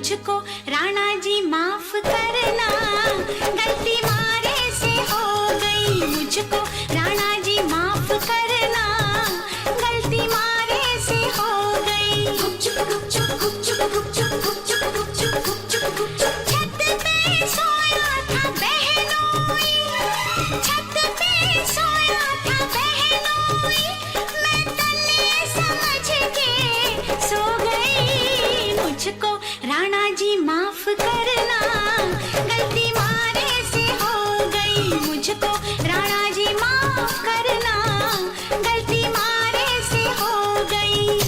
मुझको राणा जी माफ करना, गलती मारे से हो गई। मुझको राणा जी माफ करना, गलती मारे से हो गई। गुपचुप गुपचुप गुपचुप गुपचुप गुपचुप गुपचुप गुपचुप गुपचुप। छत पे सोया था बहनोई, छत पे सोया था बहनोई, मैं तन्ने समझ के सो गई। मुझको राणा जी माफ करना, गलती मारे से हो गई। मुझको राणा जी माफ करना, गलती मारे से हो गई।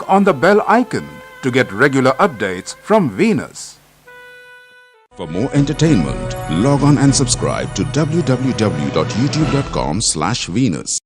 on the bell icon to get regular updates from Venus. For more entertainment, log on and subscribe to www.youtube.com/Venus.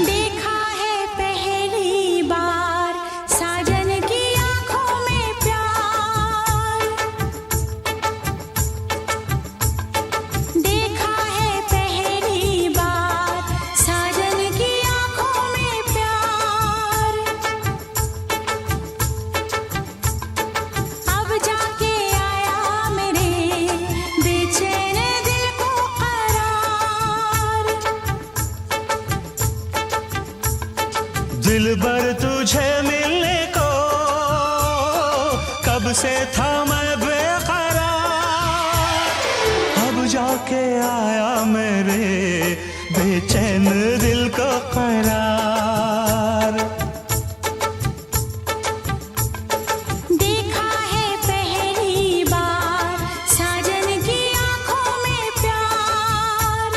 देखा है पहली बार साजन की आंखों में प्यार। देखा है पहली बार साजन की आंखों में प्यार। अब जाके आया मेरे बेचैन दिल को करार। दिलबर तुझे मिलने को कब से था मैं बेकरार। अब जाके आया मेरे बेचैन दिल को करार। देखा है पहली बार साजन की आंखों में प्यार।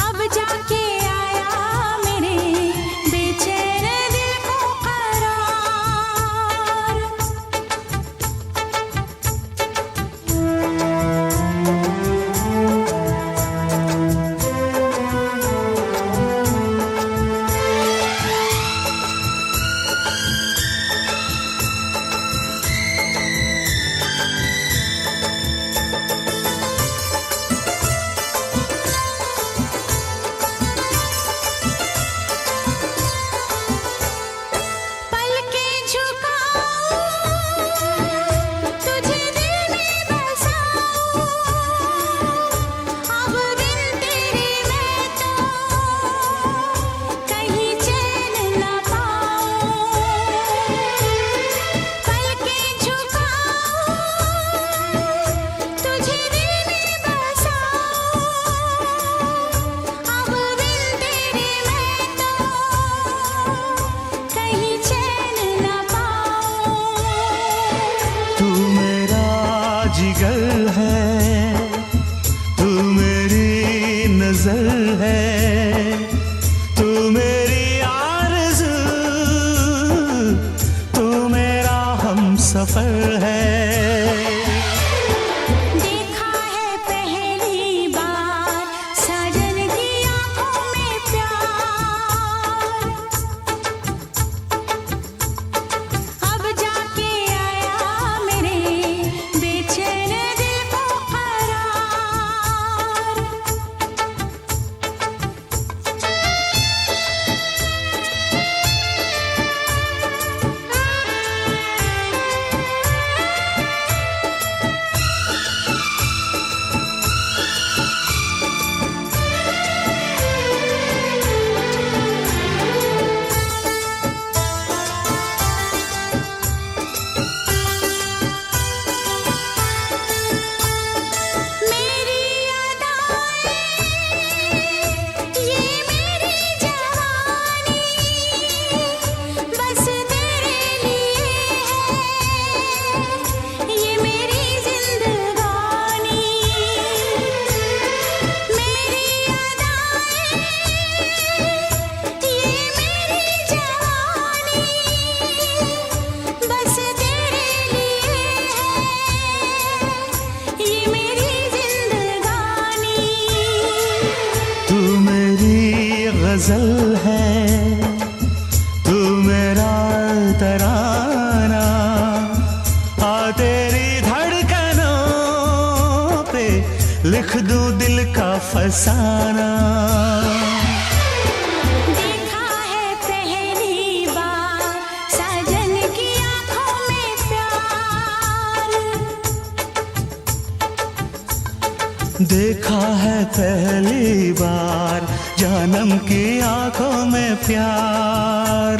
अब जाके आया मेरे बेचैन दिल को करार। पलकें झुकाऊं तुझे दिल में बसाऊं। अब बिन तेरे मैं तो कहीं चैन न पाऊं। पलकें झुकाऊं तुझे दिल में बसाऊं। अब बिन तेरे मैं तो कहीं चैन न पाऊं। तू मेरा जिगर है, तू मेरी नजर है, तू मेरी आरज़ू, तू मेरा हमसफर है। देखा है पहली बार साजन की आंखों में प्यार। अब जाके आया मेरे बेचैन दिल को करार। मेरी अदाएं ये मेरी जवानी बस तेरे लिए है। ये मेरी जिंदगानी। मेरी अदाएं ये मेरी जवानी बस तेरे लिए है। ये मेरी जिंदगानी। तू मेरी गजल है, तू मेरा तराना, आ तेरी धड़कनों पे लिख दूं दिल का फसाना। देखा है पहली बार साजन की आंखों में प्यार। देखा है पहली बार जानम की आंखों में प्यार।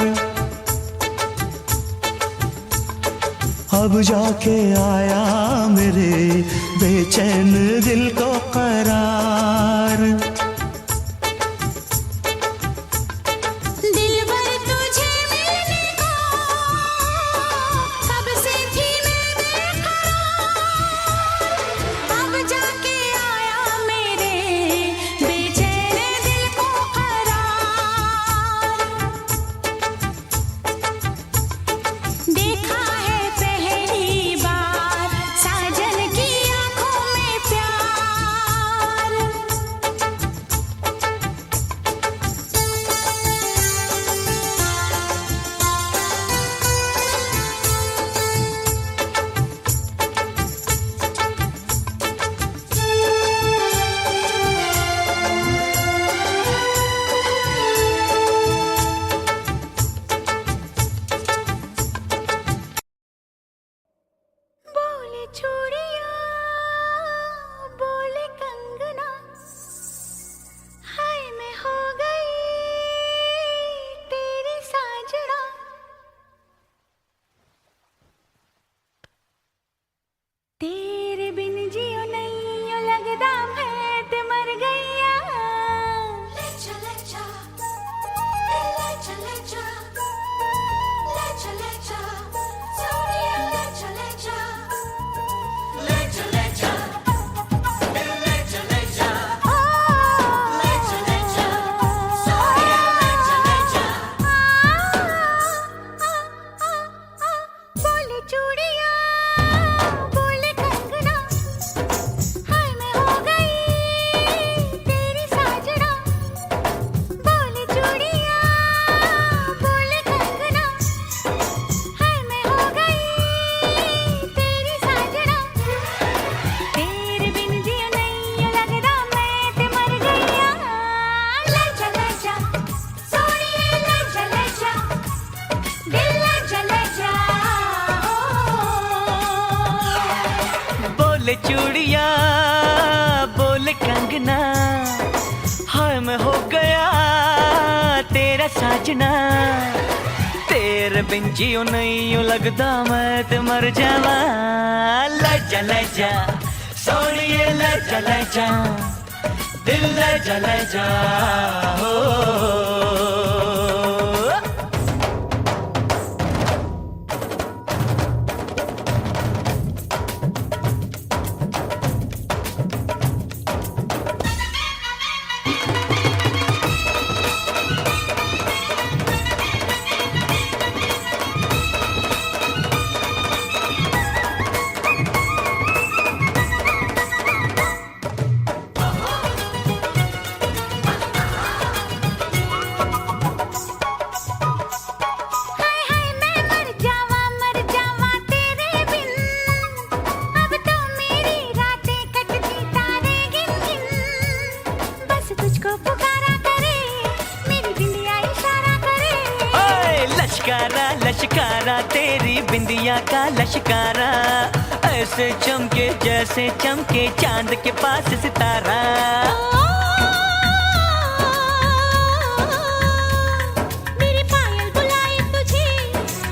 अब जाके आया मेरे बेचैन दिल को करार। दिलबर तुझे मिलने को कब से थी मैं बेकरार, अब जाके आया मेरे बेचैन दिल को करार। देखा है पहली बार साजन की आंखों में प्यार। बोले चूड़ियां बोले कंगना, हाय मैं हो गई तेरी साजना। तेरे बिन जियो नहीं यो लगदा मैं ते मर गईया। ले चले जा ले चले जा ले चले जा सोनिया ले चले जा ले चले जा ले चले जा ले चले जा सोनिया ले चले जा। बोले चूड़ियां बोले कंगना, हाय मैं हो गई तेरी साजना। बोले चूड़ियां बोले कंगना, हाय मैं हो गई तेरी साजना। तेरे बिन जियो नहीं यो लगदा मैं ते मर गईया। ले चले जा सोनिए ले चले जा दिल ले चले जा। बोले चूड़िया बोले कंगना, हाय मैं हो गया तेरा साजना। तेरे बिन जियो नहीं यो लगदा मैं ते मर जावा। ले चले जा सोनिए ले चले जा दिल ले चले जा हो। हाय हाय मैं मर जावा तेरे बिन। अब तो मेरी रातें कटती तारे गिन गिन। बस तुझको पुकारा करे मेरी बिंदिया इशारा करे। ओए लश्कारा लश्कारा तेरी बिंदिया का लश्कारा, ऐसे चमके जैसे चमके चांद के पास सितारा। मेरी पायल बुलाए तुझे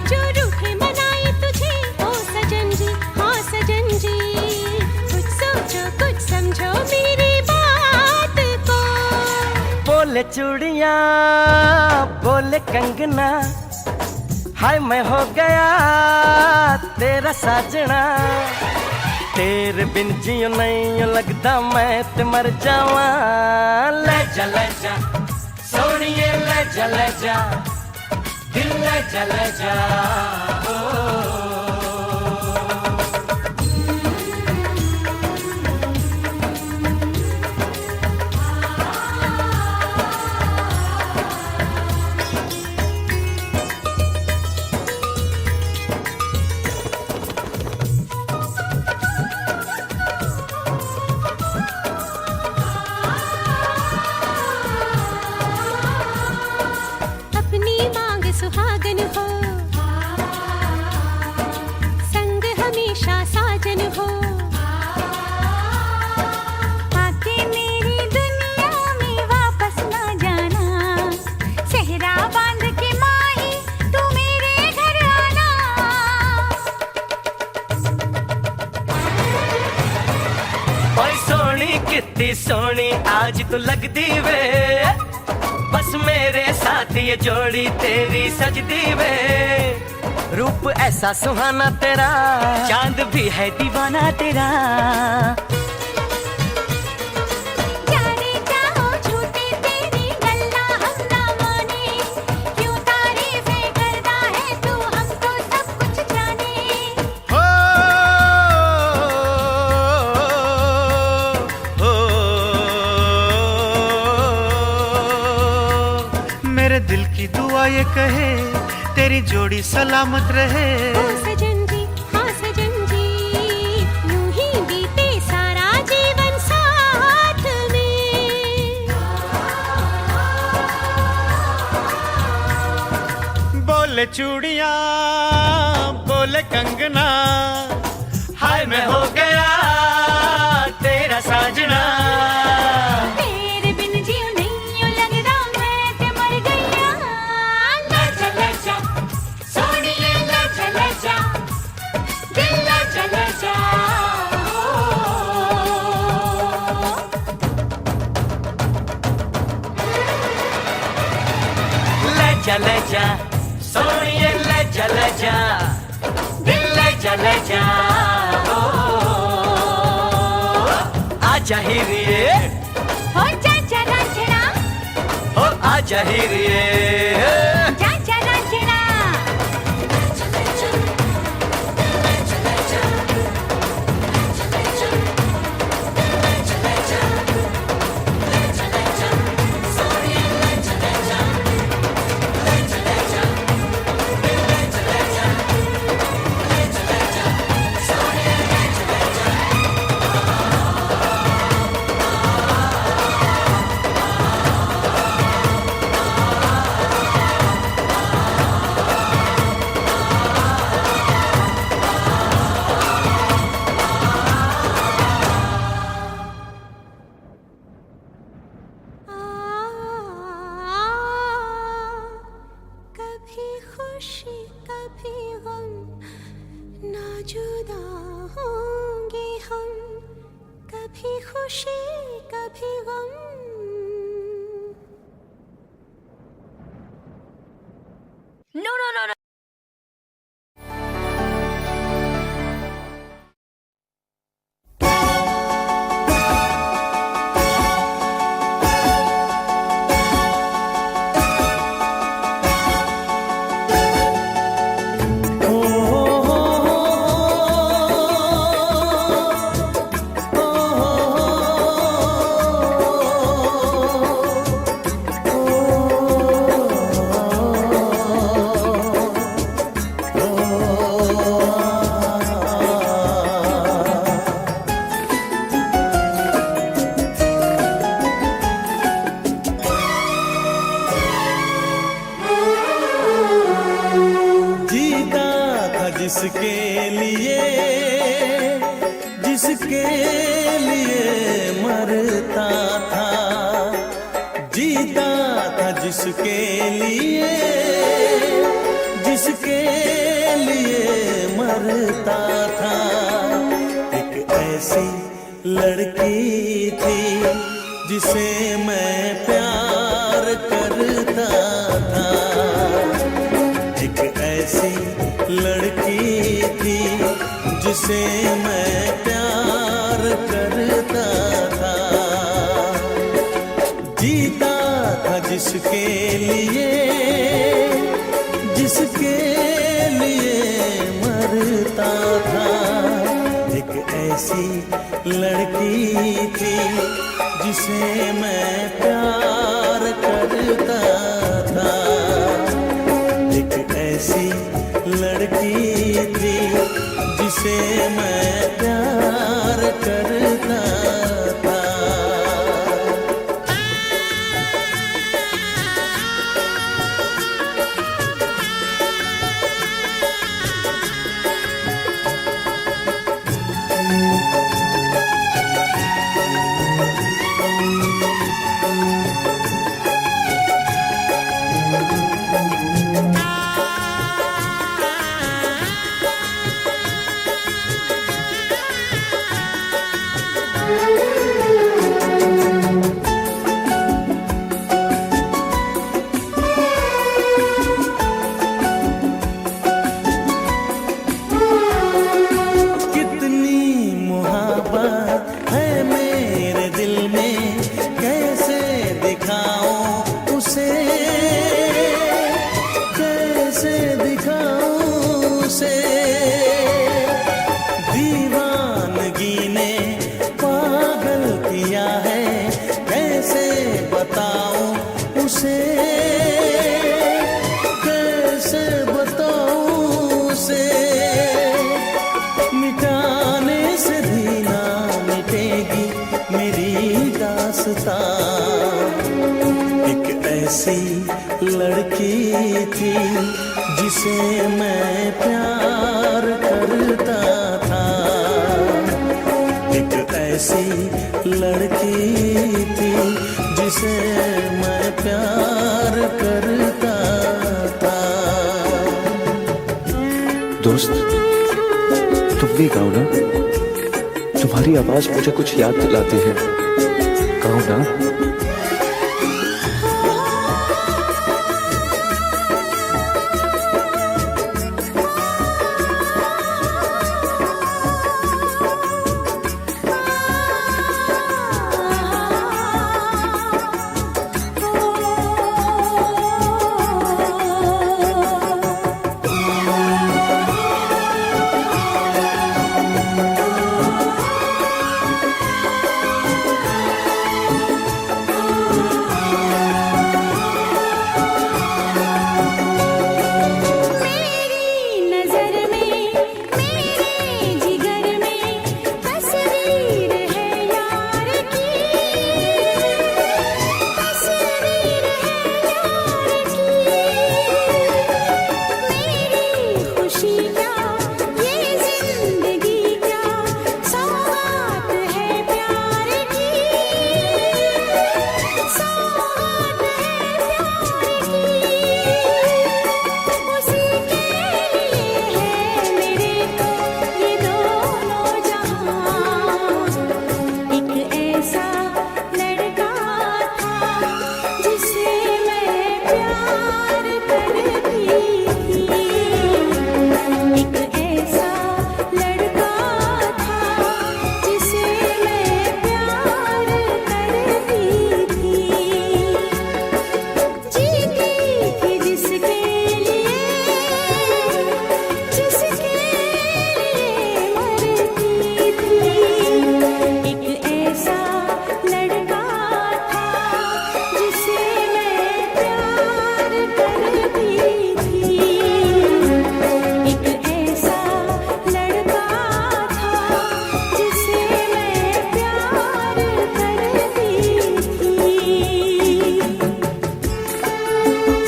जो रूठे मनाए तुझे। ओ सजन जी हाँ सजन जी कुछ सोचो कुछ समझो मेरी बात को। बोले चूड़िया बोले कंगना, हाय मैं हो गया तेरा साजना। तेरे बिन जियो नहीं यो लगदा मैं ते मर जावा। ले चले जा सोनिए ले चले जा दिल ले चले जा ओ। अपनी मांग सुहागन हो तो लगदी वे, बस मेरे साथ ये जोड़ी तेरी सजदी वे। रूप ऐसा सुहाना तेरा, चांद भी है दीवाना तेरा। जाने जाओ झूठी तेरी गल्ला हम ना माने, क्यों तारीफें करता है तू, हम तो सब कुछ जाने। मेरे दिल की दुआ ये कहे तेरी जोड़ी सलामत रहे। ओ सजन जी, हाँ सजन जी, यूं ही बीते सारा जीवन साथ में। बोले चूड़ियां बोले कंगना, हाय मैं हो गया तेरा साजना। तेरे बिन जीव नहीं यूं लगदा मैं ते मर गईया। ले जा सोनिए ले जा, दिल ले जा। ले जा सोनिए ले जा, दिल ले जा। आजा हीरिए, हो जा जा रांझना, हो आजा हीरिए। जा जा रांझना। कभी खुशी कभी गम, ना जुदा होंगे हम, कभी खुशी कभी गम। No no no no. जिसके लिए जिसके लिए मरता था, जीता था जिसके लिए जिसके लिए मरता था। एक ऐसी लड़की थी जिसे मैं प्यार करता था, एक ऐसी लड़की थी जिसे मैं प्यार करता था। जीता था जिसके लिए जिसके लिए मरता था। एक ऐसी लड़की थी जिसे मैं प्यार करता था, एक ऐसी लड़की थी जिसे मैं प्यार करता था। उसे कैसे बताऊं उसे, मिटाने से भी ना मिटेगी मेरी दास्तां। एक ऐसी लड़की थी जिसे मैं प्यार करता था, एक ऐसी लड़की थी जिसे मैं प्यार करता था। दोस्त, तुम भी गाओ ना, तुम्हारी आवाज मुझे कुछ याद दिलाती है, गाओ ना।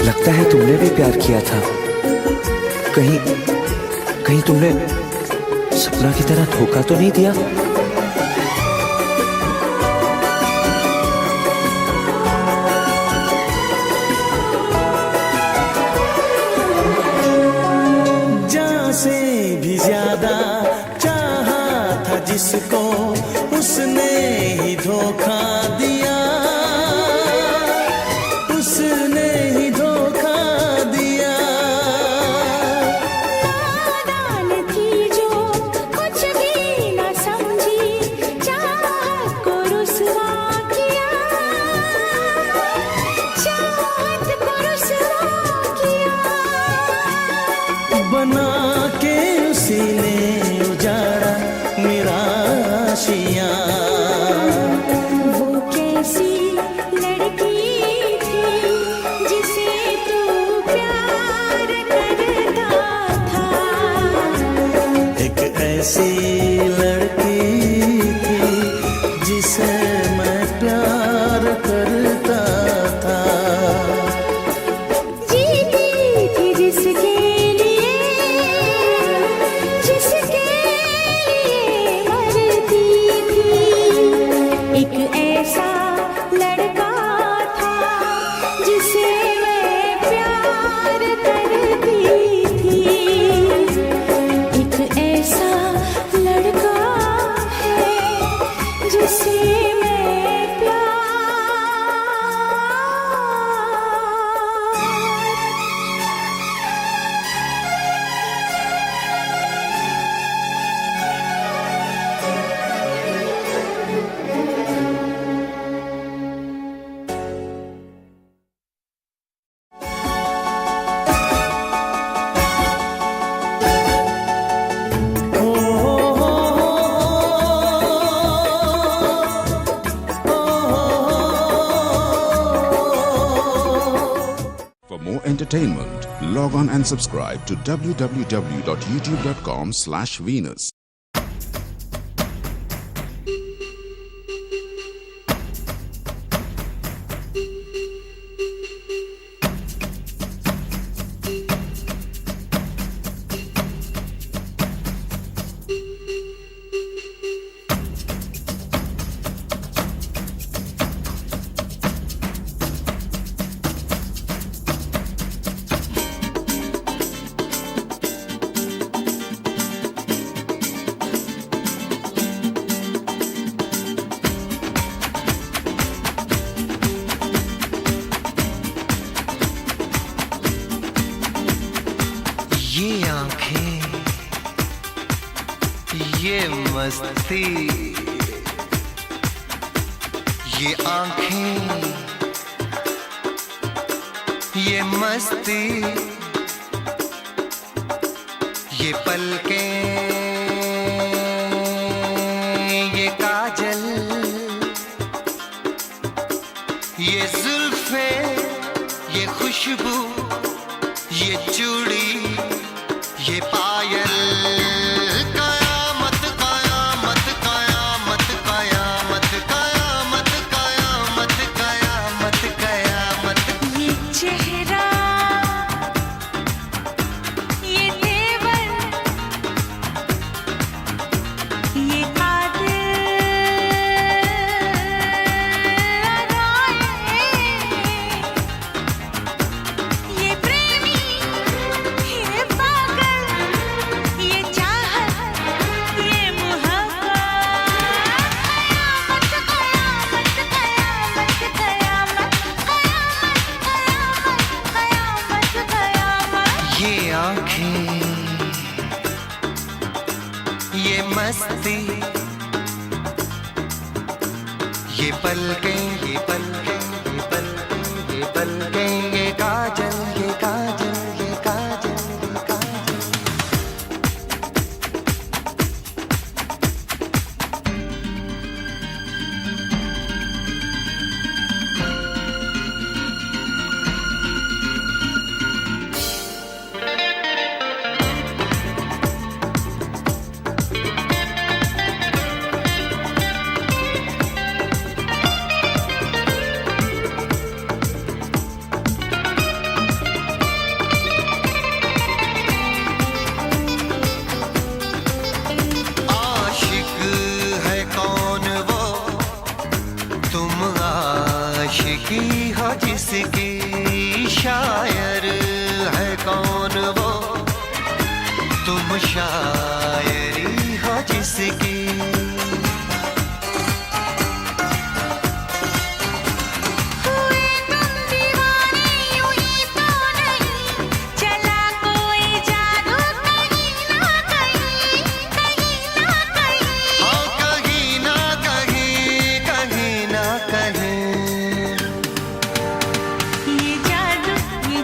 लगता है तुमने भी प्यार किया था, कहीं तुमने सपना की तरह धोखा तो नहीं दिया? जान से भी ज्यादा चाहा था जिसको, उसने ही धोखा दिया, उसने ही धोखा दिया। नादान थी जो कुछ भी न समझी, entertainment, log on and subscribe to www.youtube.com/Venus. ये आंखें, ये मस्ती, ये आंखें, ये मस्ती, ये पलकें, ये काजल, ये जुल्फे, ये खुशबू, ये चूड़ी, ये पायल, कयामत कयामत कयामत कयामत कयामत कयामत कयामत कयामत। ये चेहरा, ये तेवर, ये कातिल अदाएं, ये प्रेमी, ये पागल, ये चाहत, ये मोहब्बत, कयामत कयामत कयामत कयामत कयामत कयामत कयामत। ये आंखें, ये मस्ती, ये पलकें, ये पलकें, ये पलकें, ये पलकें, ये काजल, ये काजल, ये काजल, ये काजल। आशिक है कौन वो, तुम आशिकी हो जिसकी, शायर है कौन वो, तुम शायरी हो जिसकी। हुए तुम दीवाने यूं ही तो नहीं, चला कोई जादू कहीं ना कहीं, कहीं ना कहीं। हाँ कहीं ना कहीं, कहीं ना कहीं। ये जादू, ये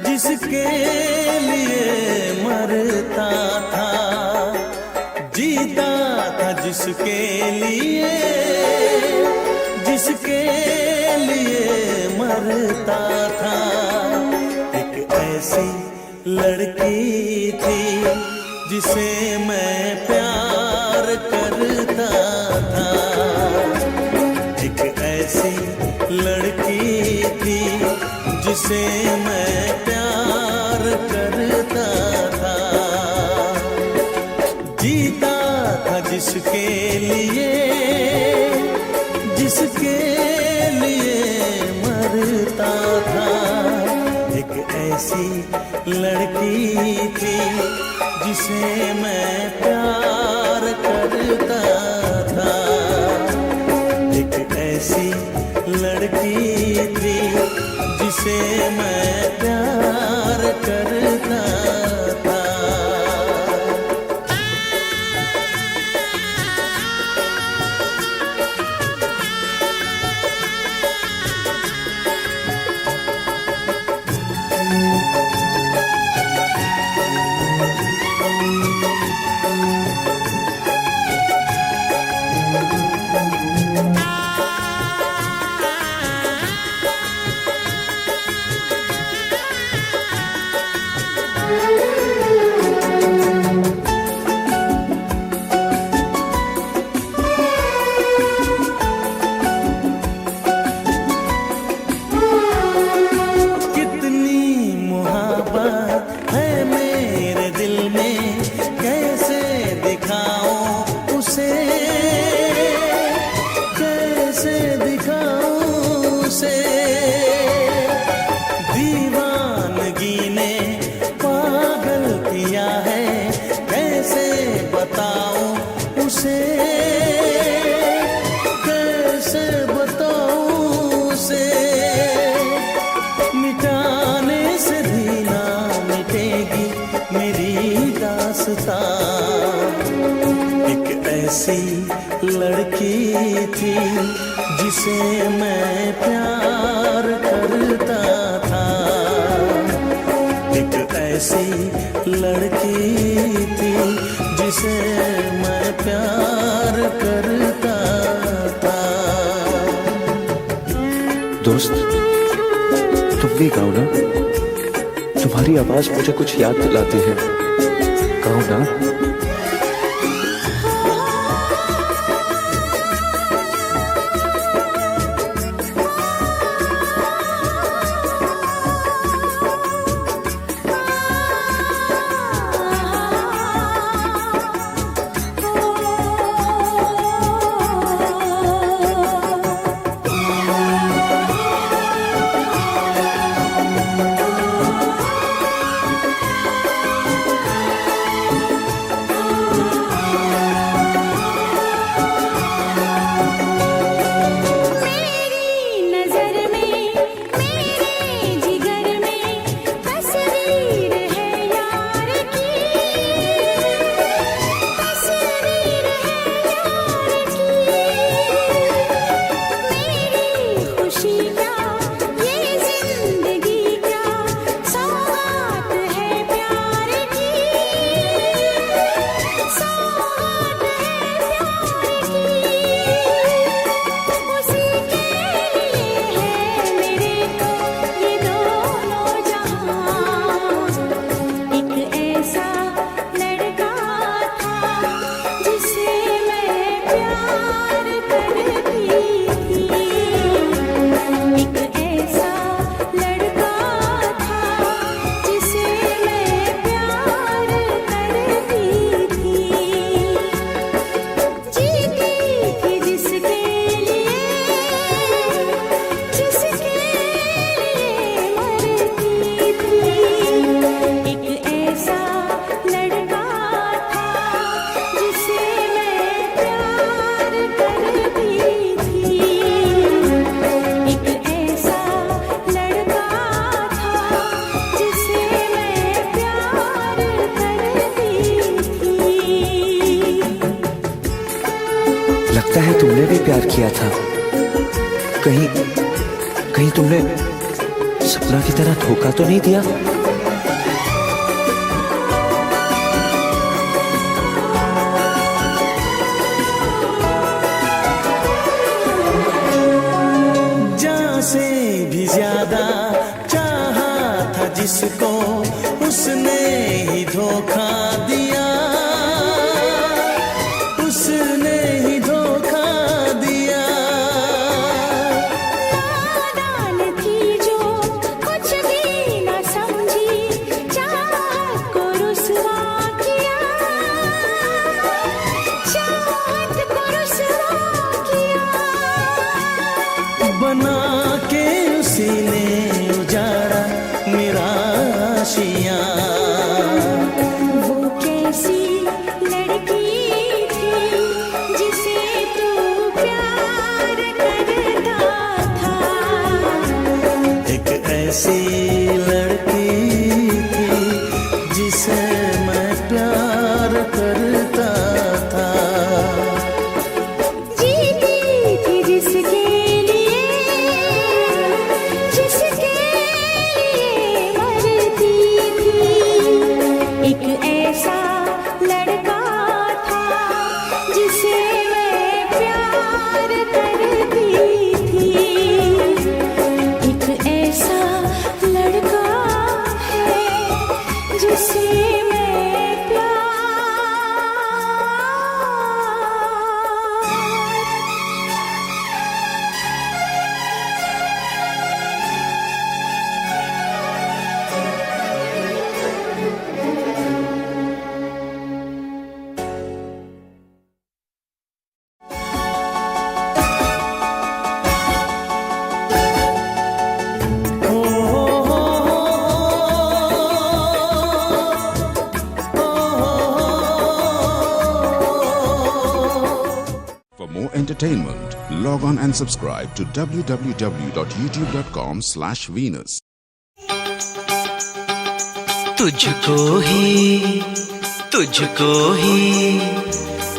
जिसके लिए मरता था, जीता था जिसके लिए मरता था। एक ऐसी लड़की थी जिसे मैं प्यार करता था, एक ऐसी लड़की थी जिसे मैं प्यार करता था। जीता था जिसके लिए मरता था। एक ऐसी लड़की थी जिसे मैं प्यार करता था, एक ऐसी लड़की थी जिसे मैं प्यार करता था। एक ऐसी लड़की थी जिसे मैं प्यार करता था, एक ऐसी लड़की थी जिसे मैं प्यार करता था। दोस्त, तुम भी गाओ ना, तुम्हारी आवाज मुझे कुछ याद दिलाती है। गाओ ना। लगता है तुमने भी प्यार किया था, कहीं तुमने सपना की तरह धोखा तो नहीं दिया? जान से भी ज्यादा चाहा था जिसको, उसने ही धोखा दिया, उसने ही धोखा दिया। नादान थी जो कुछ भी न समझी, चाहत को रुसवा किया, चाहत को रुसवा किया। बना के उसी ने उजाड़ा मेरा आशियाँ। वो कैसी लड़की थी जिसे तू प्यार करता था। एक ऐसी लड़की थी जिसे मैं प्यार करता था। जीती थी जिसके लिए, जिसके लिए मरती थी। एक ऐसा लड़का था जिसे मैं प्यार करती थी। एक ऐसा लड़का है जिसे मैं प्यार। For more entertainment, log on and subscribe to www.youtube.com/Venus.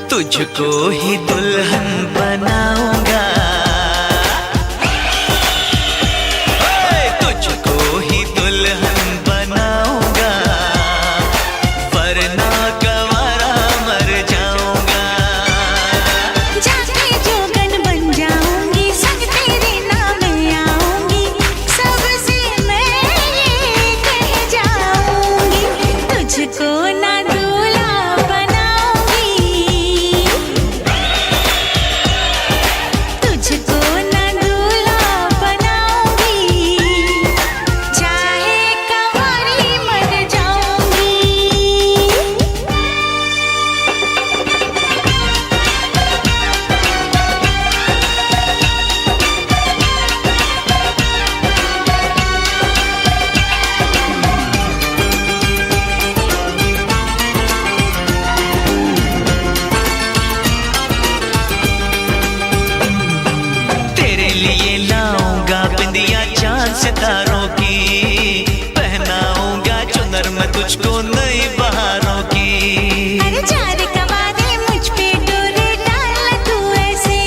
तुझको ही दुल्हन बनाऊंगा, तुझको ही दुल्हन बनाऊंगा, वरना गवारा मर जाऊंगा। जाके जोगन बन जाऊंगी, संग तेरे नाम आऊंगी, सबसे मैं ये कह जाऊंगी। तुझको ना दूल्हा बनाऊंगी, तुझको ना दूल्हा बनाऊंगी, चाहे कंवारी मर जाऊंगी। तेरे लिए लाऊंगा बिंदिया चांद सितारों की, पहनाऊंगा चुनर मैं तुझको नई बहारों की। अरे चार कवारे मुझ पे डोरे डाल तू ऐसे,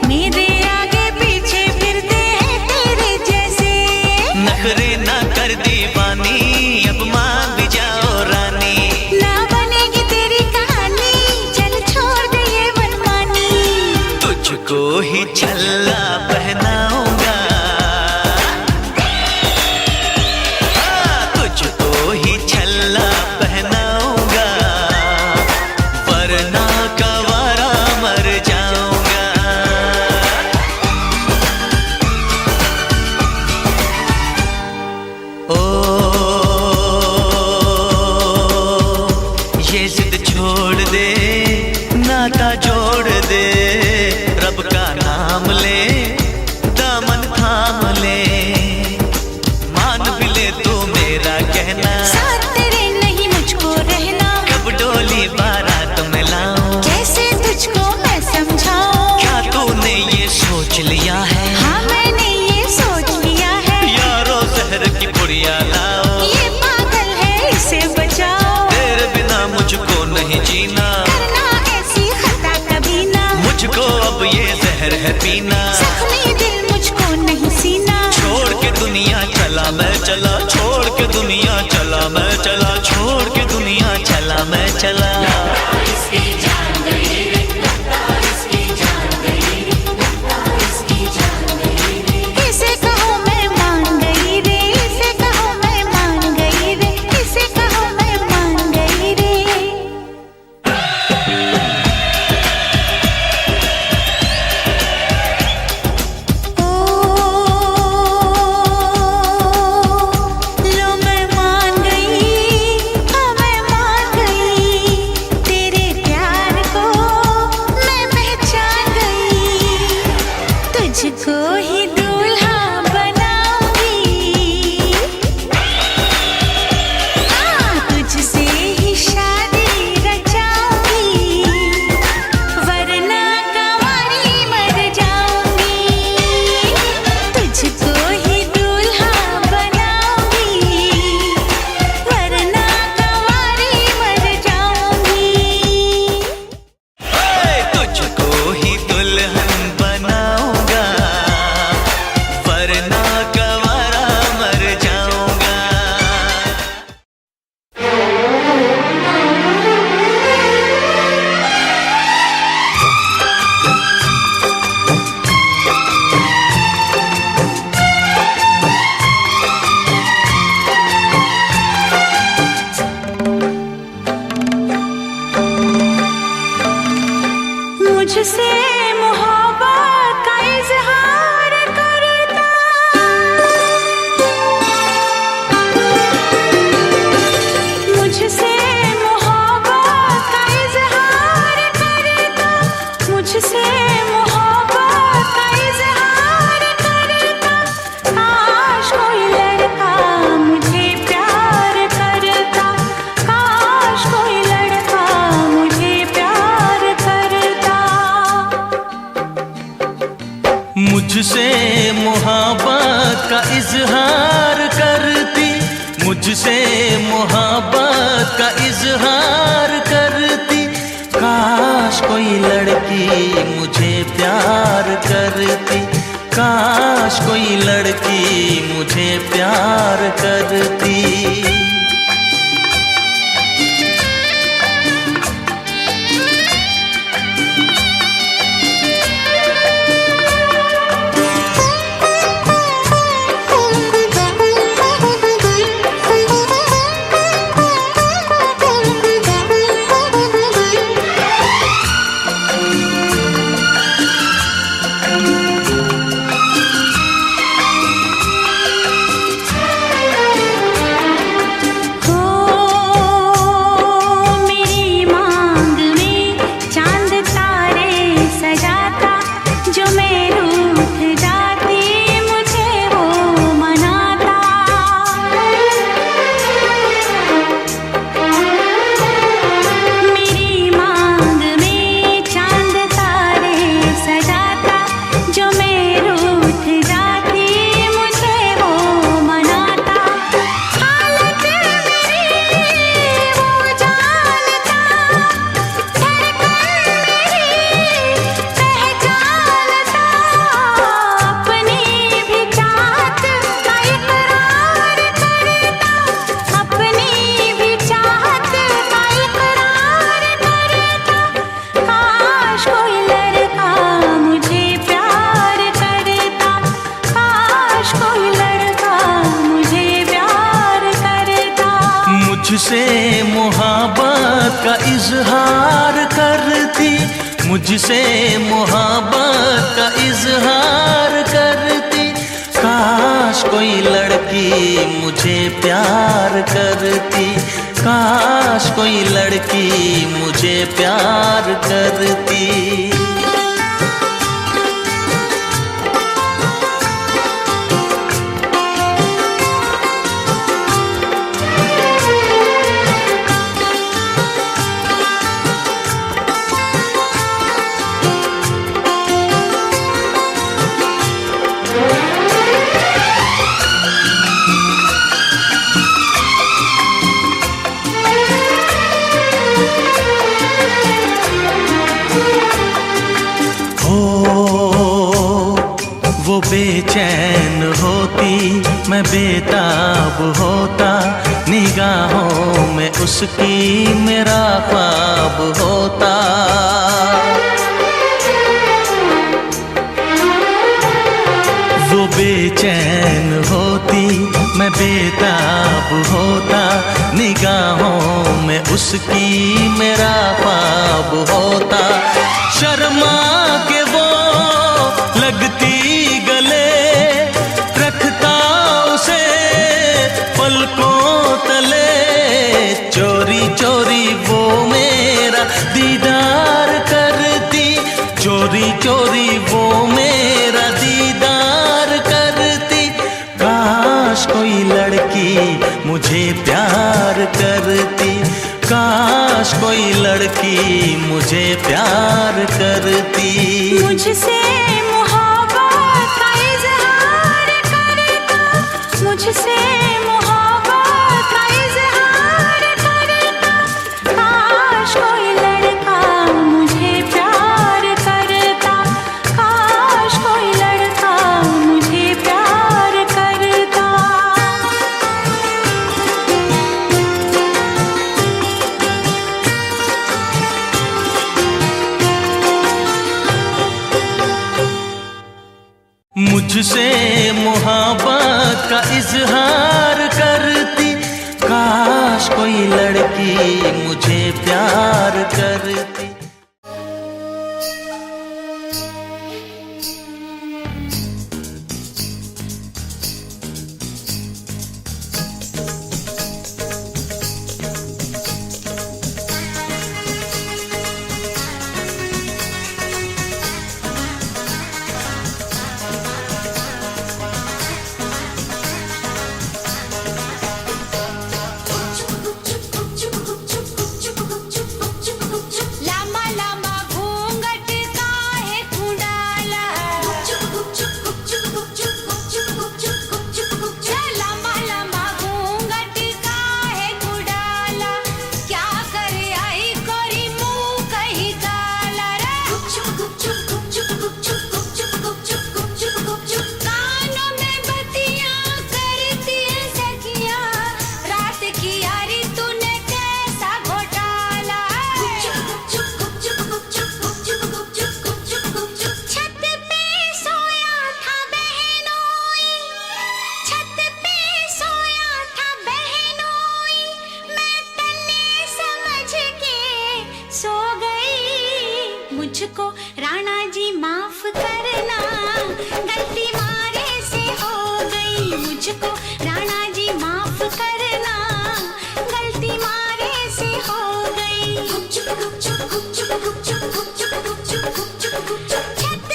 मेरे आगे पीछे फिरते हैं तेरे जैसे। नखरे ना कर दीवानी, अब मान भी जाओ रानी। ना बनेगी तेरी कहानी, चल छोड़ दे ये मनमानी। तुझको ही छल्ला पहनाऊंगा, हाँ, तुझको ही छल्ला छोड़ के दुनिया चला मैं चला। इसे कहो मैं मान गई रे, इसे कहो मैं मान गई रे, इसे कहो मैं मान गई रे। ओ लो मैं मान गई, हाँ मैं मान गई, तेरे प्यार को मैं पहचान गई। तुझको ही दूल्हा बनाऊंगी, हाँ तुझसे ही शादी रचाऊंगी, वरना कंवारी मर जाऊंगी। तुझको ही दूल्हा बनाऊंगी, वरना कंवारी मर जाऊंगी। तुझको ही दुल्हन बनाऊंगा, वरना गवारा मर जाऊंगा। मुझसे मोहब्बत का इजहार करता, मुझसे मोहब्बत का इजहार करता, मुझसे मोहब्बत का इजहार करता। काश कोई लड़का मुझे प्यार करता, काश कोई लड़का मुझे प्यार करता। मुझसे मोहब्बत का इजहार करती, मुझसे मोहब्बत का इजहार करती। काश कोई लड़की मुझे प्यार करती, काश कोई लड़की मुझे प्यार करती। मुझसे मोहब्बत का इजहार करती, मुझसे मोहब्बत का इजहार करती। काश कोई लड़की मुझे प्यार करती, काश कोई लड़की मुझे प्यार करती। वो बेचैन होती, मैं बेताब होता, निगाहों में उसकी मेरा ख्वाब होता। वो बेचैन होती मैं बेताब होता, निगाहों में उसकी मेरा ख्वाब होता। शर्मा के वो लगती गले, रखता उसे पलकों तले, चोरी चोरी वो मेरा दीदार करती, चोरी चोरी वो मेरा दीदार करती। काश कोई लड़की मुझे प्यार करती, काश कोई लड़की मुझे प्यार करती। मुझसे मोहब्बत का इजहार करता, मुझसे मोहब्बत का इजहार करता। काश कोई लड़का मुझे प्यार करता, काश कोई लड़का मुझे प्यार करता। मुझसे मोहब्बत का इजहार करती, काश कोई लड़की मुझे प्यार करती। लामा लामा घूंघट काहे तू डाला, लामा लामा घूंघट काहे तू डाला। क्या करे आई कोरी मुंह कहीं काला रे। कानों में बत्तियां करती है सखियां, रात की यारी तूने कैसा घोटाला। छत पे सोया था बहनोई, छत पे सोया था बहनोई, मैं तन्ने समझ के सो गई। मुझको राणा जी माफ करना, गलती मारे से हो गई। मुझको राणा जी माफ करना, गलती मारे से हो गई। छत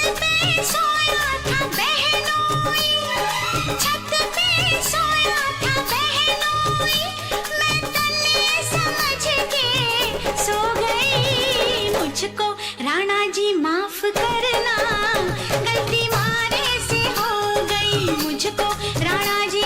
पे सोया था बहनोई, छत पे सोया था बहनोई, मैं तन्ने समझ के सो गई। मुझको राणा जी माफ करना, गलती मारे से हो गई। मुझको राणा जी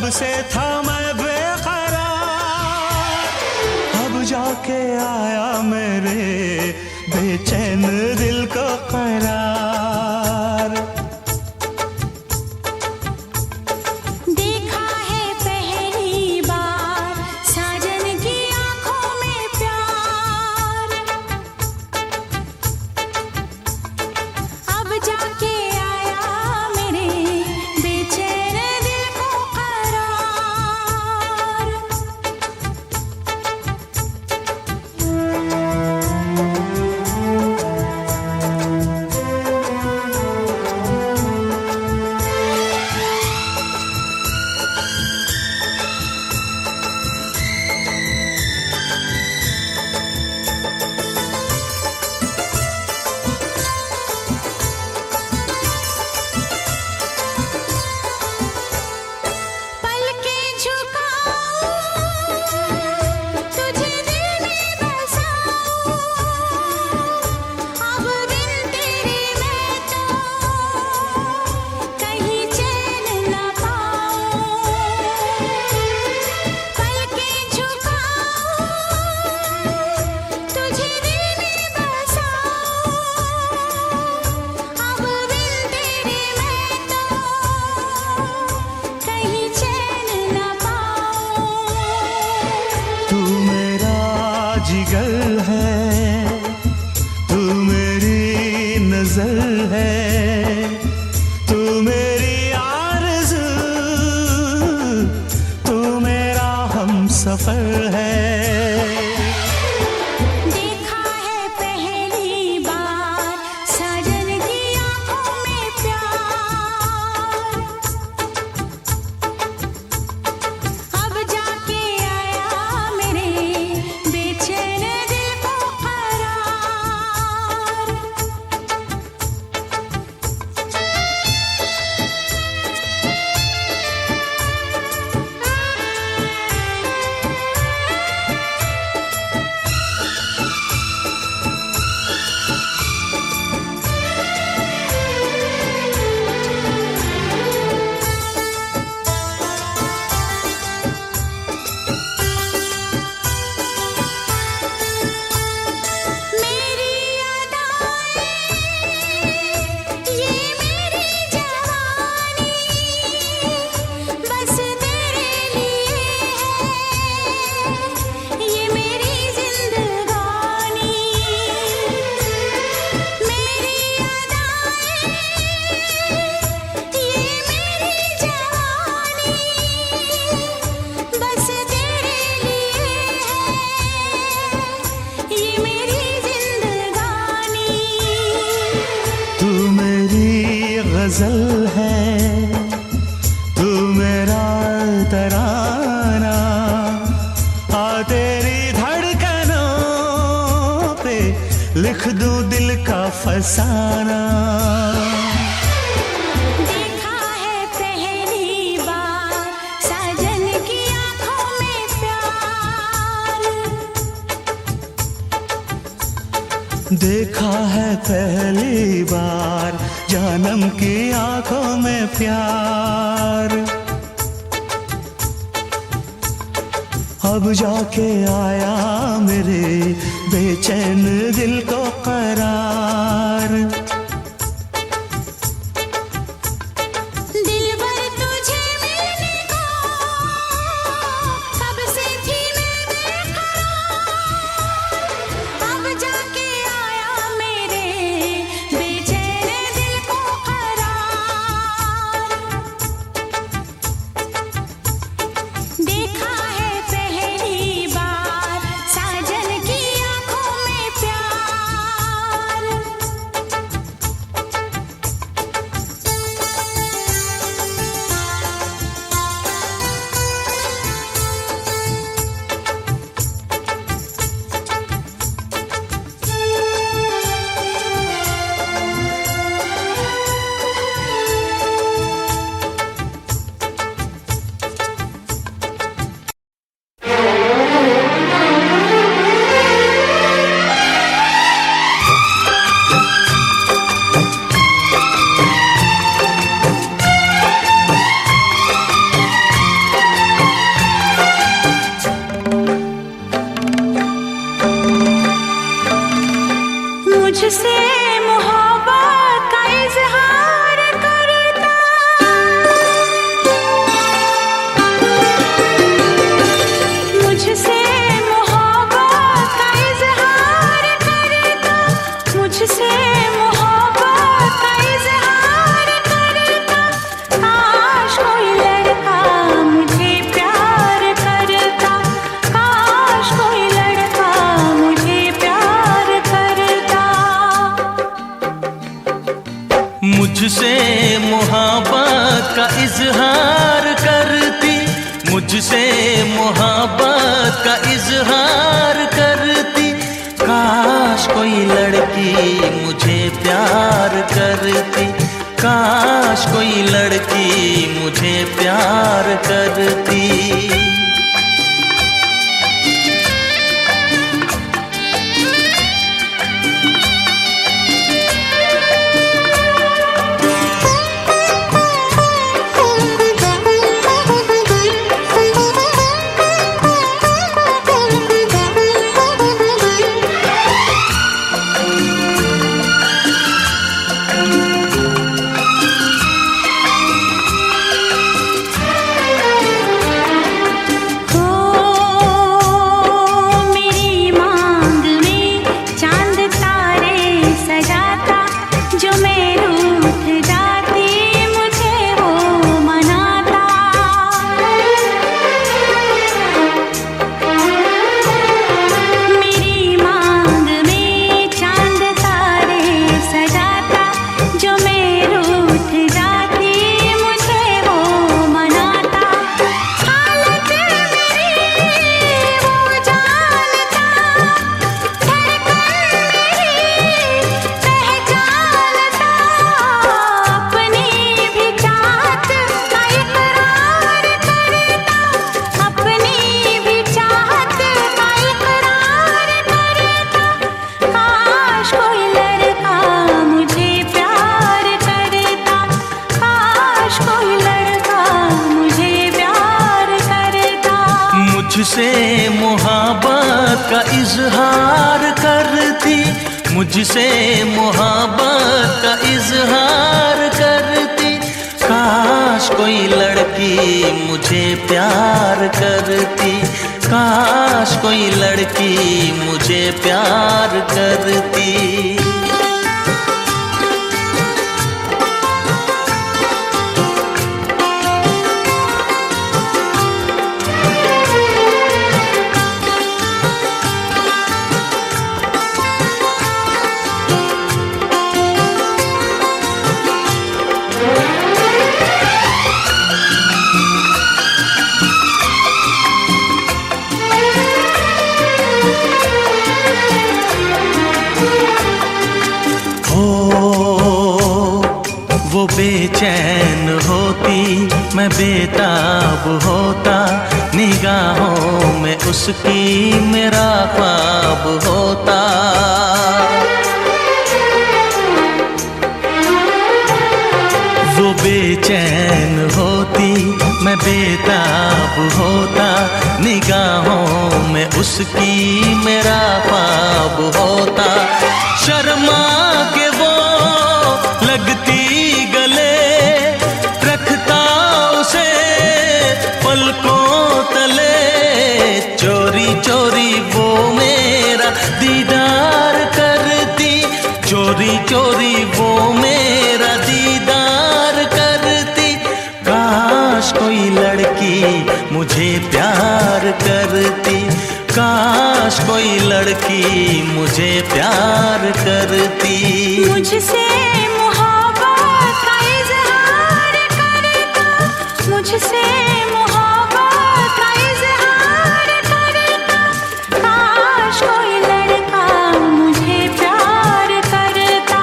कब से था मैं बेकरार, अब जाके आया मेरे बेचैन दिल को करार। देखा है पहली बार साजन की आंखों में प्यार, अब जाके आया मेरे बेचैन दिल को करार। पलके झुकाऊं तुझे दिल में बसाऊं, अब बिन तेरे मैं तो कहीं चैन न पाऊं। पलके झुकाऊं तुझे दिल में बसाऊं, अब बिन तेरे मैं तो कहीं चैन न पाऊं। तू मेरा जिगर है, तू मेरी नजर है, तू मेरी आरज़ू, तू मेरा हमसफर है। देखा है पहली बार साजन की आंखों में प्यार, अब जाके आया मेरे बेचैन दिल को करार। मेरी अदाएं ये मेरी जवानी बस तेरे लिए है, ये मेरी जिंदगानी। मेरी अदाएं ये मेरी जवानी बस तेरे लिए है, ये मेरी जिंदगानी। तू मेरी गजल है, तू मेरा तराना, आ तेरी धड़कनों पे लिख दूं दिल का फसाना। देखा है पहली बार साजन की आंखों में प्यार, देखा है पहली बार जानम की आंखों में प्यार, अब जाके आया मेरे बेचैन दिल को करार। दिलबर तुझे मिलने को कब से थी मैं बेकरार, अब जाके आया मेरे बेचैन दिल को करार। देखा है पहली बार साजन की आंखों में प्यार, मुझसे मोहब्बत का इजहार करती, काश कोई लड़की मुझे प्यार करती, काश कोई लड़की मुझे प्यार करती। मुझसे मोहब्बत का इजहार करती, मुझसे मोहब्बत का इजहार करती, काश कोई लड़की मुझे प्यार करती, काश कोई लड़की मुझे प्यार करती। वो बेचैन होती, मैं बेताब होता, निगाहों में उसकी मेरा ख्वाब होता। वो बेचैन होती, मैं बेताब होता, निगाहों में उसकी मेरा ख्वाब होता। शर्मा के वो लगती गले, रखता उसे पलकों तले, चोरी चोरी वो मेरा दीदार करती, चोरी चोरी वो मेरा दीदार करती। काश कोई लड़की मुझे प्यार करती, काश कोई लड़की मुझे प्यार करती। मुझसे मोहब्बत का इजहार करता, मुझसे मोहब्बत का इजहार करता, काश कोई लड़का मुझे प्यार करता,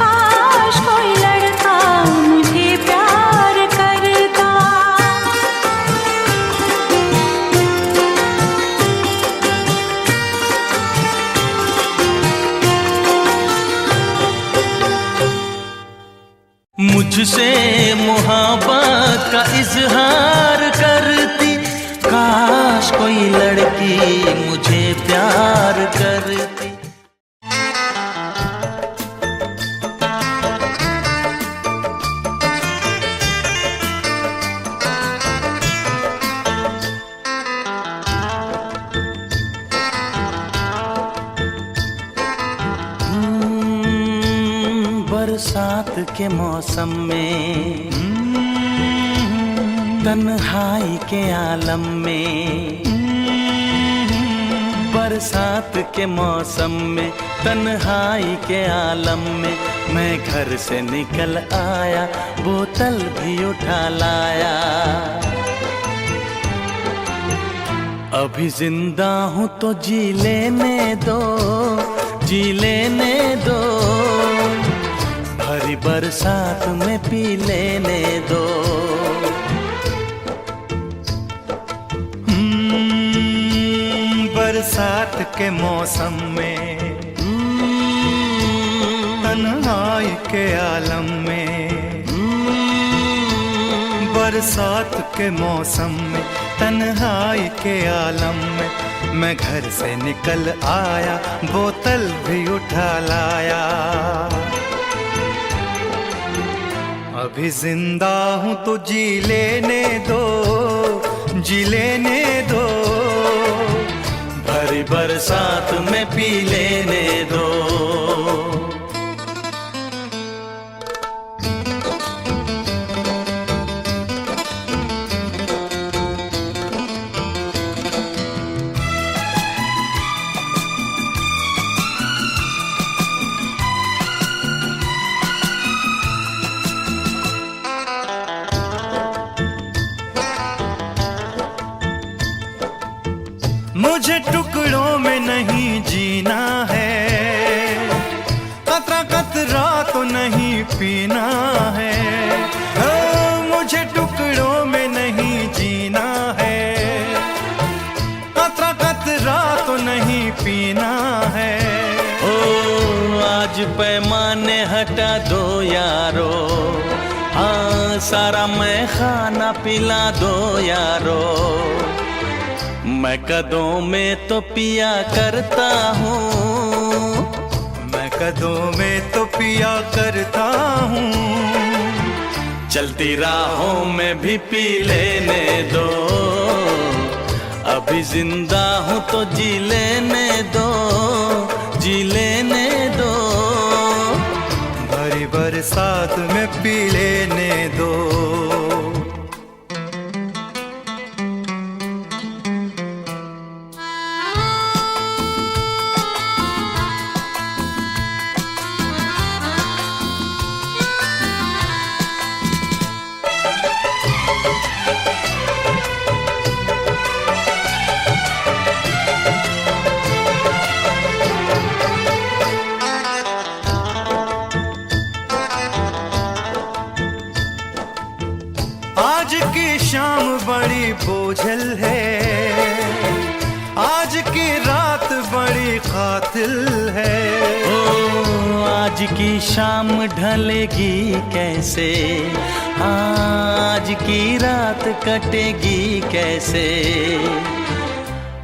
काश कोई लड़का मुझे प्यार करता। मुझसे मोहब्बत का इजहार करती, काश कोई लड़की मुझे प्यार करती। बरसात के मौसम में, तन्हाई के आलम में, बरसात के मौसम में, तन्हाई के आलम में, मैं घर से निकल आया, बोतल भी उठा लाया। अभी जिंदा हूँ तो जी लेने दो, जी लेने दो, भरी बरसात में पी लेने दो। बरसात के मौसम में, तन्हाई के आलम में, बरसात के मौसम में, तन्हाई के आलम में, मैं घर से निकल आया, बोतल भी उठा लाया। अभी जिंदा हूँ तो जी लेने दो, जी लेने दो, भरी बरसात में पी लेने दो। मुझे टुकड़ों में नहीं जीना है, कतरा कतरा तो नहीं पीना है। मुझे टुकड़ों में नहीं जीना है, कतरा कतरा तो नहीं पीना है। ओ आज पैमाने हटा दो यारो, हाँ सारा मैं खाना पिला दो यारो। मैं कदों में तो पिया करता हूँ, मैं कदों में तो पिया करता हूँ। चलती राहों में भी पी लेने दो, अभी जिंदा हूँ तो जी लेने दो, जी लेने दो, भरी बरसात में पी लेने दो। आज की शाम बड़ी बोझल है, आज की रात बड़ी कातिल है। ओ आज की शाम ढलेगी कैसे, आज की रात कटेगी कैसे।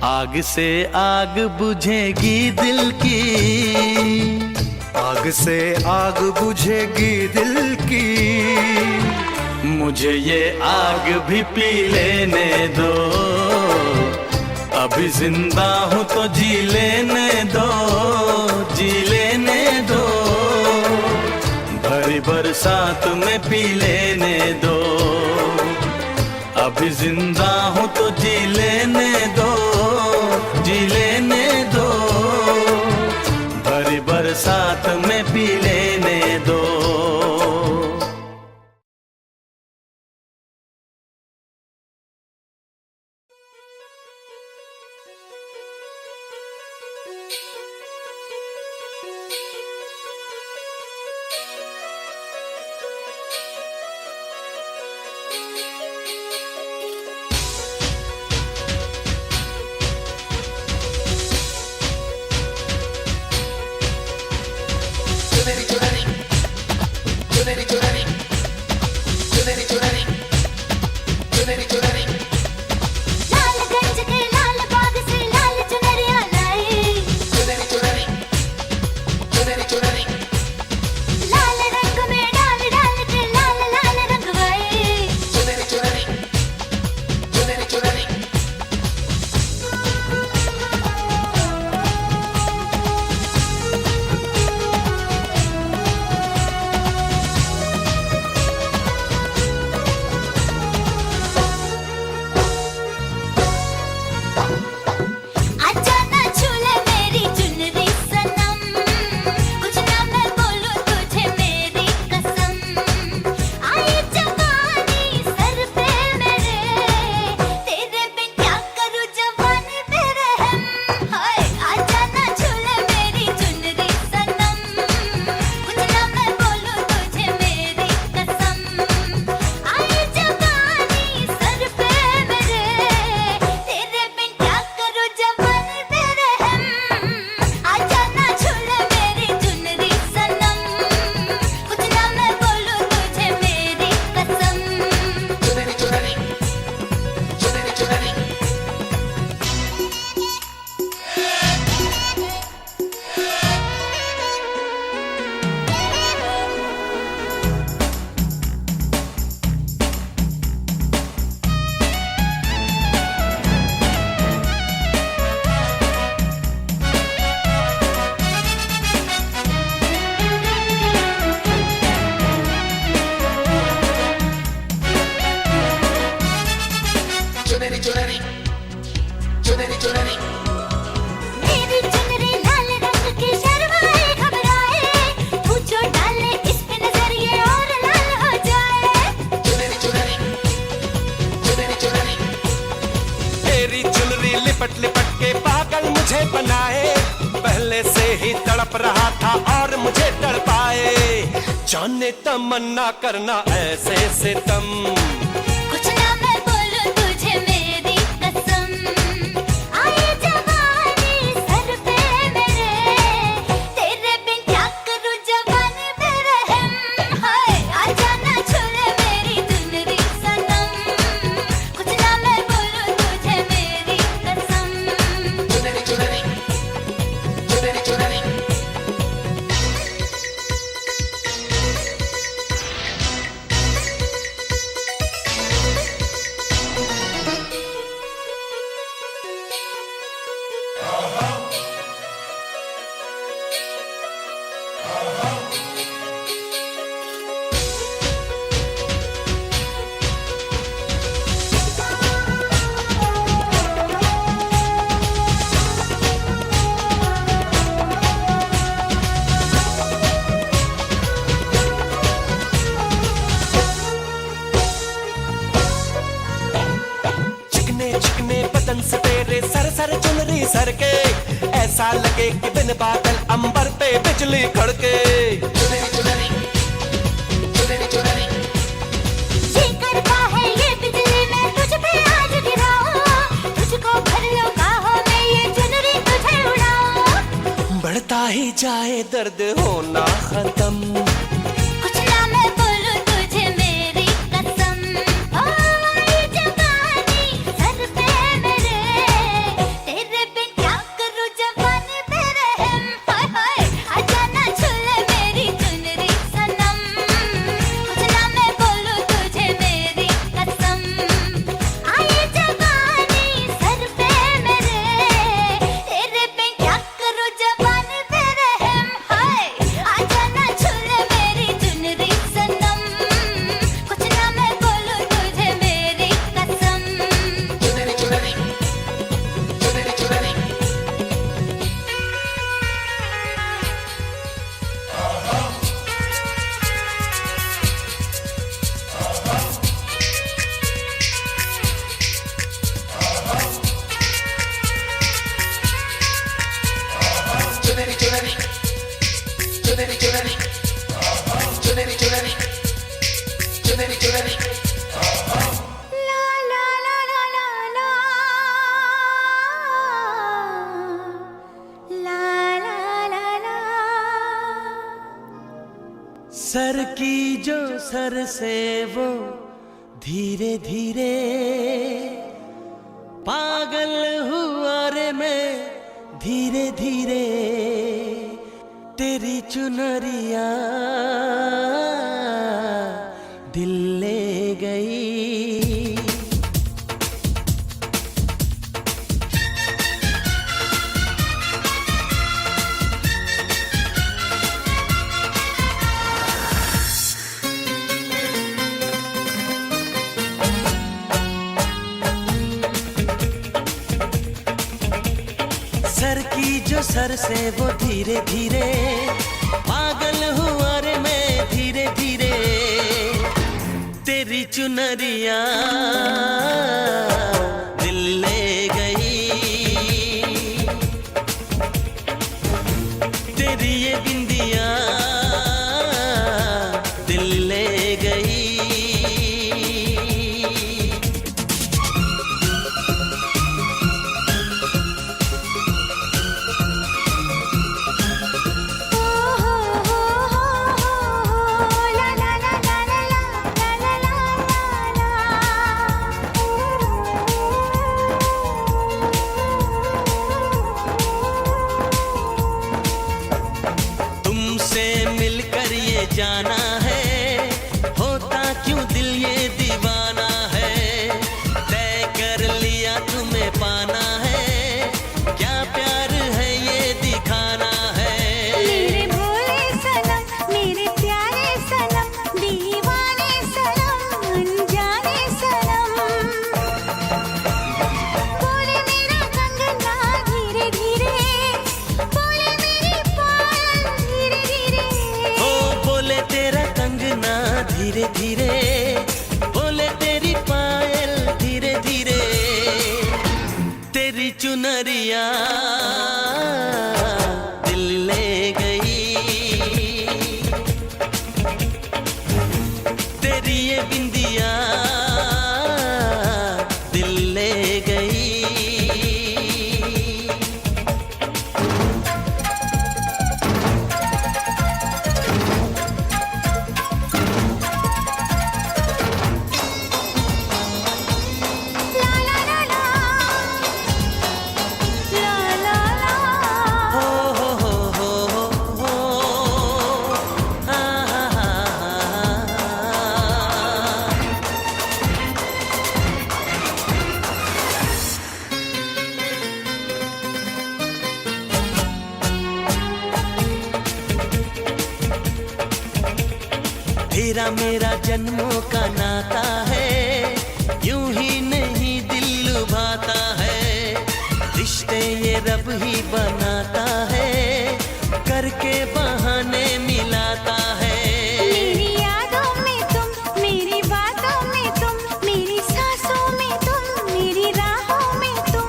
आग से आग बुझेगी दिल की, आग से आग बुझेगी दिल की। मुझे ये आग भी पी लेने दो, अभी जिंदा हूँ तो जी लेने दो, जी लेने दो, भरी बरसात में पी लेने दो। अभी जिंदा हूँ तो जी लेने दो, जी लेने दो, भरी बरसात में पी लेने दो। लालगंज के लाल बाग से लाल चुनरिया लाई, लाल रंग में डाल डाल के लाल लाल रंगवाई। पहले से ही तड़प रहा था और मुझे तड़पाए। जाने तमन्ना करना ऐसे सितम। कुछ ना मैं बोलूं तुझे मेरी कसम, आए जवानी सर पे मेरे, तेरे बिन क्या करूं जवानी पे रहम। हाय आजा ना छुले मेरी चुनरी सनम, कुछ ना मैं बोलूं तुझे मेरी कसम। चुनरी चुनरी चुनरी चुनरी चिकने चिकने बदन से तेरे सर सर चुनरी सर के, ऐसा लगे कि बिन बादल अंबर पे बिजली खड़के। चुनरी चुनरी चुनरी चुनरी ये करता है ये बिजली मैं तुझ पे आज गिराऊं, तुझको भर लो बाहों में ये चुनरी तुझे उड़ाऊं। बढ़ता ही जाए दर्द होना खत्म। कुछ ना मैं बोलूं तुझे मेरी कसम, ओ ये जवानी सर पे मेरे, तेरे बिन क्या करूं जवानी पे रहम। हाय हाय आजा ना छुले मेरी चुनरी सनम, कुछ ना मैं बोलूं तुझे मेरी कसम, आए जवानी सर पे मेरे, तेरे बिन क्या करूं जवानी पे रहम। हाय आजा ना छुले मेरी चुनरी सनम, कुछ ना मैं बोलूं तुझे मेरी कसम। चुनरी चुनरी चुनरी चुनरी चुनरी चुनरी चुनरी चुनरी चुनरी चुनरी चुनरी चुनरी ला ला ला ला ला ला ला ला ला ला। सर की जो सर से वो धीरे धीरे पागल हुआ रे मैं धीरे धीरे, तेरी चुनरिया दिल ले गई। सर की जो सर से वो धीरे धीरे पागल हुआ रे मैं धीरे धीरे, तेरी चुनरिया दिल ले गई। तेरी ये बिंदिया दिल ले गई। ला ला ला ला ला ला ला ला ला। तुमसे मिलकर ये जाना है, होता क्यों दिल ये दीवाना है। तय कर लिया तुम्हें पाना है, क्या प्यार है ये दिखाना है। मेरे भोले सनम मेरे प्यारे सनम, दीवाने सनम अनजाने सनम, बोले मेरा कंगना धीरे धीरे, बोले मेरी पायल धीरे धीरे। ओ बोले तेरा कंगना धीरे धीरे, बोले तेरी पायल धीरे धीरे, तेरी चुनरिया दिल ले गई। तेरा मेरा जन्मों का नाता है, यूं ही नहीं दिल लुभाता है। रिश्ते ये रब ही बनाता है, करके बहाने मिलाता है। मेरी यादों में तुम, मेरी बातों में तुम, मेरी सांसों में तुम, मेरी राहों में तुम।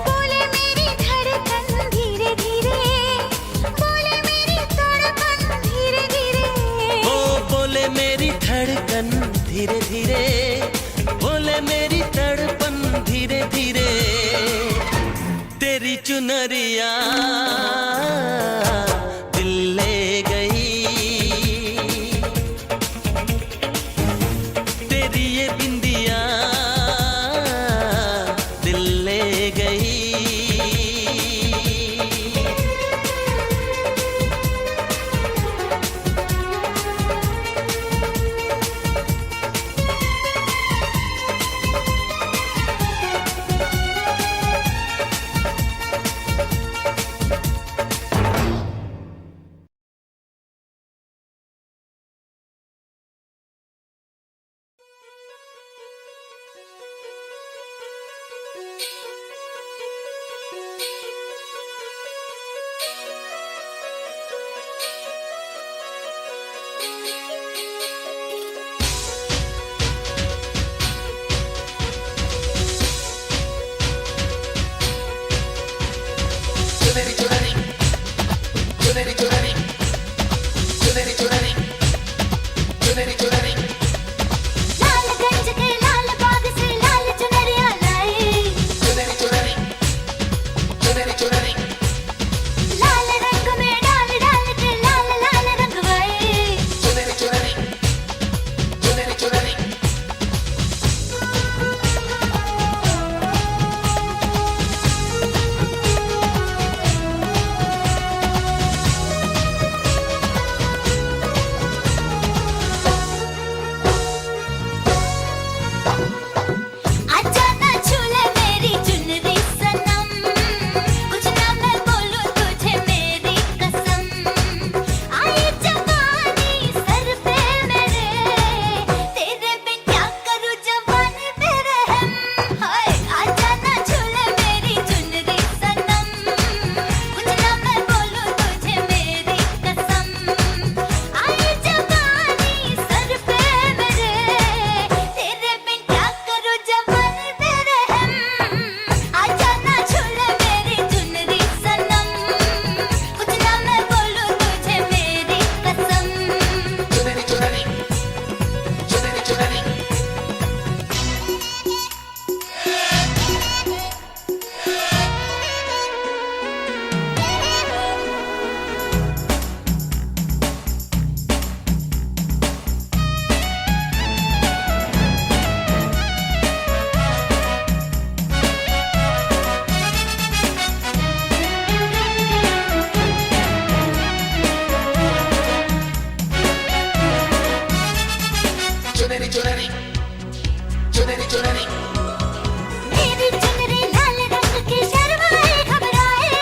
बोले मेरी धड़कन धीरे धीरे, बोले मेरी तड़पन धीरे धीरे। ओ बोले मेरी धड़कन धीरे धीरे, बोले मेरी तड़पन धीरे धीरे। तेरी चुनरिया दिल ले गई, तेरी ये बिंदिया दिल ले गई। लालगंज के लाल बाग से लाल चुनरिया लाई, लाल रंग में डाल डाल के लाल लाल रंगवाई। आजा ना छूले मेरी चुनरी सनम, कुछ ना मैं बोलूं तुझे मेरी कसम। आई जवानी सर पे मेरे, तेरे बिन क्या करूं जवानी पे रहम। हाय आजा ना छूले मेरी चुनरी सनम, कुछ ना मैं बोलूं तुझे मेरी कसम। आई जवानी सर पे मेरे, तेरे बिन क्या करूं जवानी पे रहम। आजा ना छूले मेरी चुनरी सनम, कुछ ना मैं बोलूं तुझे मेरी कसम। मेरी चुनरी लाल रंग की शर्माए घबराए,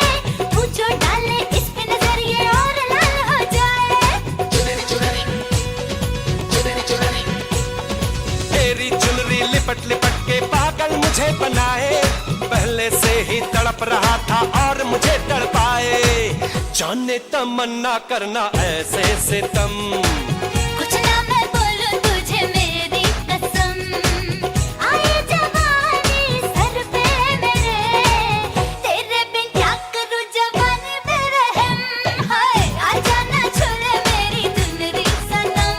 पूछो डाले इस पे नजर ये और लाल हो जाए। तेरी चुनरी लिपट लिपट के पागल मुझे बनाए, पहले से ही तड़प रहा था और मुझे तड़पाए। जाने तमन्ना करना ऐसे सितम, कुछ ना मैं बोलूं तुझे मेरी कसम। आई जवानी सर पे मेरे, तेरे बिन क्या करूं जवानी पे रहम। हाय आजा ना छूले मेरी चुनरी सनम,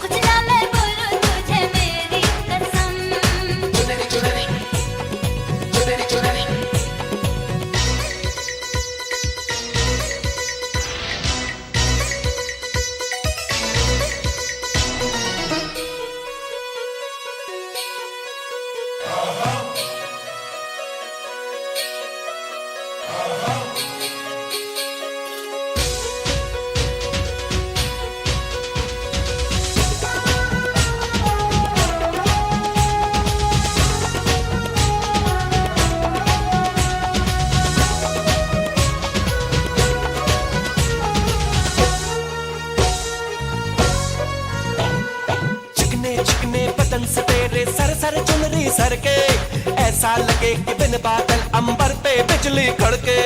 कुछ ना मैं बोलूं तुझे मेरी चिकने बदन से तेरे सर सर चुनरी सर के, ऐसा लगे कि बिन बादल अंबर पे बिजली कड़के।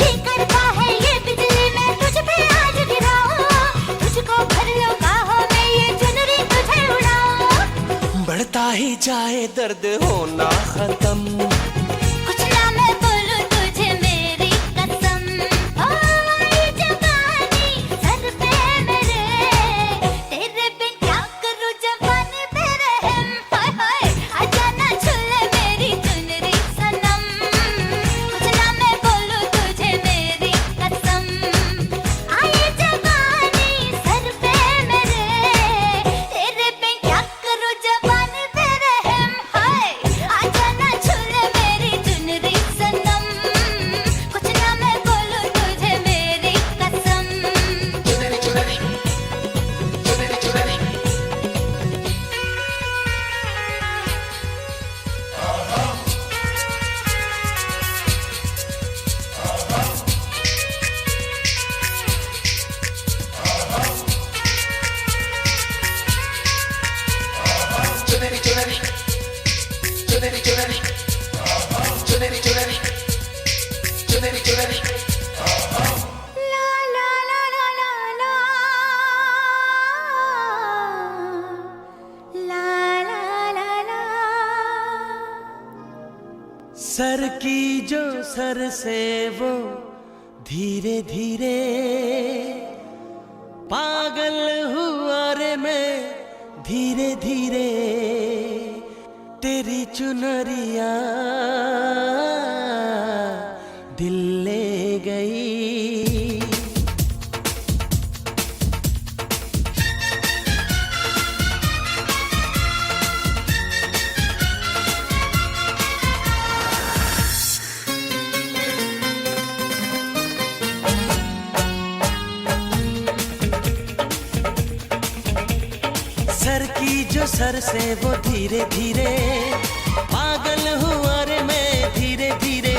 ये करता है ये बिजली मैं तुझ पे आज गिराऊं, तुझको भर लो बाहों में ये चुनरी तुझे उड़ाऊं। बढ़ता ही जाए दर्द होना खत्म, कुछ ना मैं बोलूं तुझे मेरी कसम। ओ ये जवानी सर पे मेरे, तेरे बिन क्या करूं जवानी पे रहम। हाय हाय आजा ना छूले मेरी चुनरी सनम, कुछ ना मैं बोलूं तुझे मेरी कसम। ये जवानी सर पे मेरे, तेरे बिन क्या करूं जवानी पे रहम। हाय आजा ना छूले मेरी चुनरी सनम, कुछ ना मैं बोलूं तुझे मेरी कसम। ला ला ला ला ला ला, ला ला ला ला। सर की जो सर से वो धीरे धीरे पागल हुआ रे मैं धीरे धीरे, तेरी चुनरिया दिल ले गई। सर की जो सर से वो धीरे धीरे पागल हुआ रे मैं धीरे धीरे,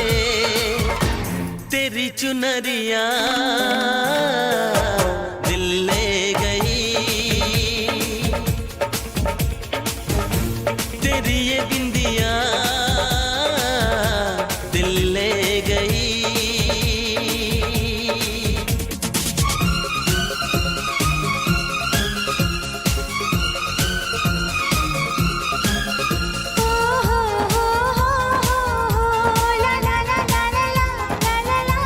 तेरी चुनरिया दिल ले गई। तेरी ये बिंदिया दिल ले गई। ला ला ला ला ला ला ला ला ला।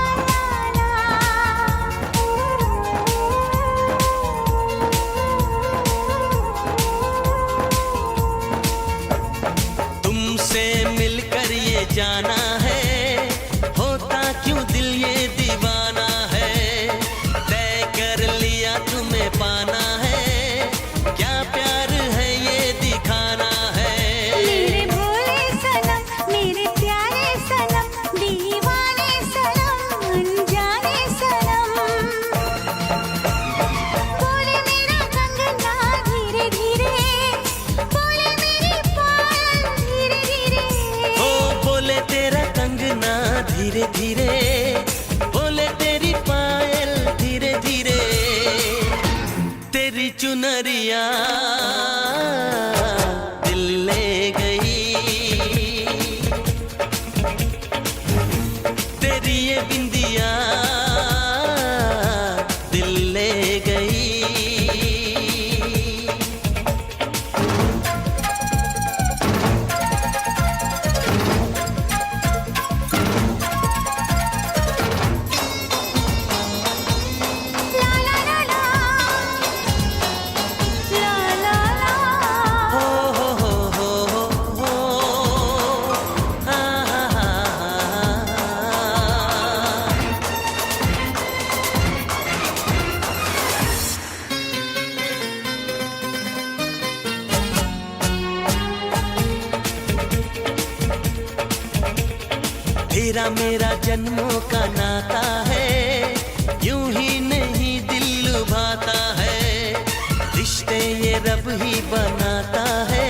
तुमसे मिलकर ये जाना है, होता क्यों दिल ये दीवाना है। तय कर लिया तुम्हें पाना है, क्या प्यार है ये दिखाना है। मेरे भोले सनम मेरे प्यारे सनम, दीवाने सनम अनजाने सनम। बोले मेरा कंगना धीरे धीरे, बोले मेरी पायल धीरे धीरे। ओ बोले तेरा कंगना धीरे धीरे, बोले तेरी पायल धीरे धीरे, तेरी चुनरिया दिल ले गई। तेरी ये बिंदिया दिल ले गई। ला ला ला ला, ला ला ला। हो हो आ हा हा हा। तेरा मेरा जन्मों का नाता है, यूं ही नहीं दिल लुभाता है। रिश्ते ये रब ही बनाता है,